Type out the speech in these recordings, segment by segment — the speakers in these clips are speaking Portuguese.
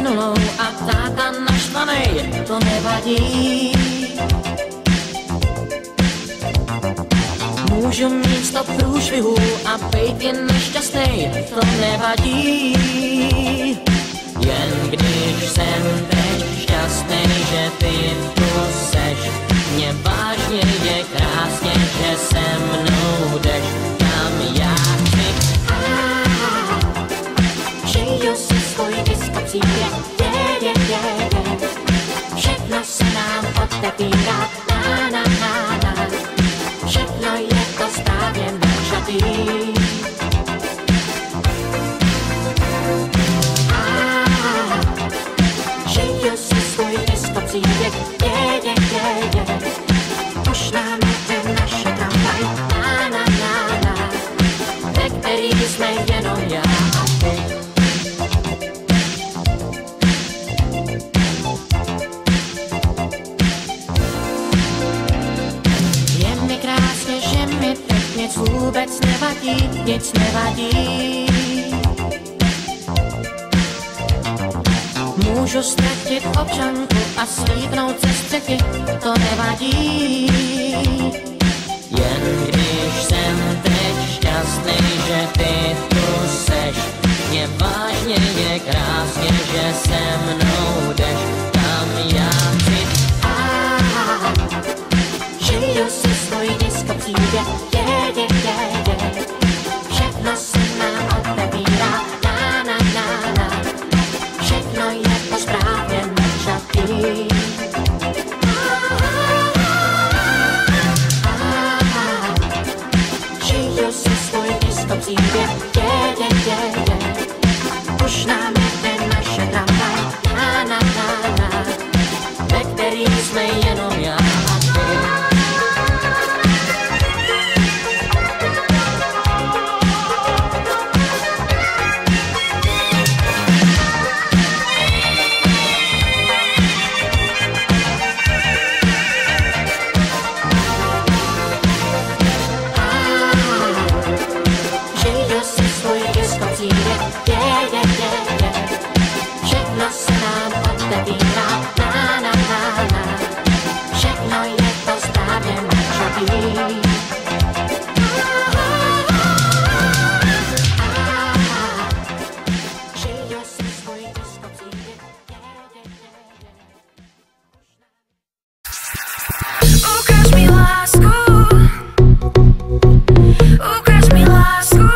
nulou a táta naštvanej, to nevadí. Můžu mít 100 průšvihů a bejt jen nešťastnej, to nevadí. Jen když jsem teď šťastnej, že ty tu seš, mě vážně je krásně, že se mnou jdeš, kam já chci. Žiju si svůj diskopříběh, všechno se nám otevírá, na, na, na, na. Všechno je to správně načatý. Žiju si svůj diskopříběh, už nám jde naše tramvaj, na, na, na, na, ve který jsme jenom já a ty. Je mi krásně, že mi teď nic vůbec nevadí, nic nevadí. Můžu ztratit občanku a slípnout ze střechy, to nevadí. Jen když jsem teď šťastný, že ty tu seš, mě vážně je krásně, že se mnou jdeš, tam já chci. Žiju si svůj diskopříběh, všechno se nám otevírá, na, na, na, na. Všechno je to správně načatý. Žiju si svůj diskopříběh, už nám jede naše tramvaj, na, na, na, na, ve který jsme jenom já a ty. Všechno se nám otevírá, na, na, na, na. Všechno je to správně načatý. Žiju si svůj diskopříběh. Ukaž mi lásku, ukaž mi lásku,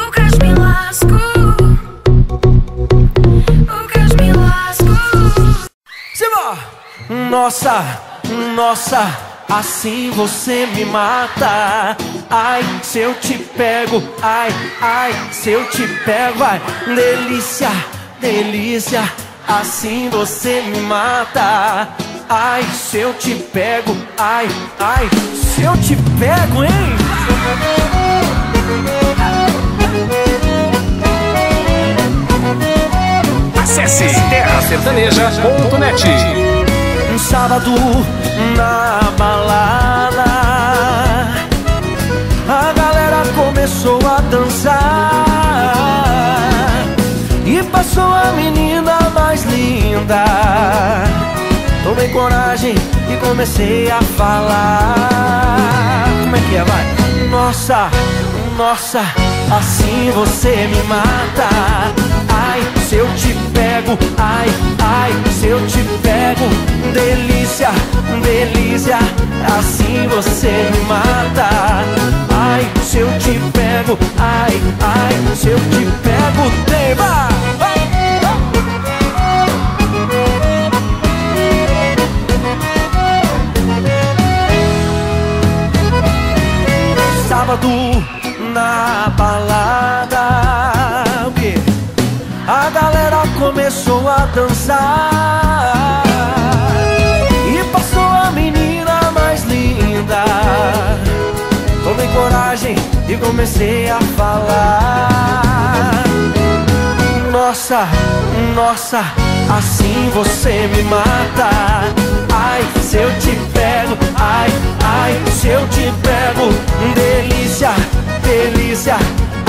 ukaž mi lásku, ukaž mi lásku. Simba! Nossa, nossa, assim você me mata. Ai, se eu te pego, ai, ai, se eu te pego, vai. Delícia, delícia, assim você me mata. Ai, se eu te pego, ai, ai, se eu te pego, hein? Acesse terrasertaneja.net. Um sábado na balada, a galera começou a dançar e passou a menina mais linda. Tomei coragem e comecei a falar. Como é que é, vai? Nossa, nossa, assim você me mata. Ai, se eu te pego, ai, ai, se eu te pego. Delícia, delícia, assim você me mata. Ai, se eu te pego, ai, ai, se eu te pego. Tema! Sábado na balada, o quê? A galera começou a dançar e passou a menina mais linda. Tomei coragem e comecei a falar. Nossa, nossa, assim você me mata. Ai, se eu te pego, ai, ai, se eu te pego. Delícia, delícia,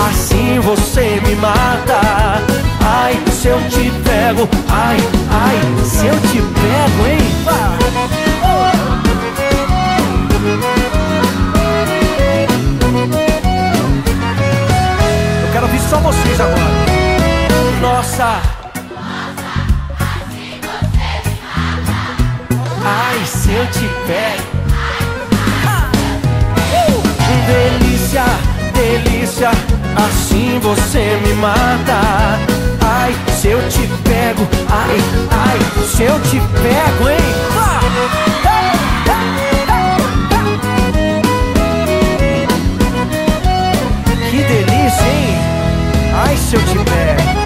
assim você me mata. Ai, se eu te pego, ai, ai, se eu te pego, hein? Eu quero ouvir só vocês agora. Nossa, assim você me mata. ai, se eu te pego. Delícia, delícia, assim você me mata. Ai, se eu te pego, ai, ai, se eu te pego, hein? Que delícia, hein? Ai, se eu te pego.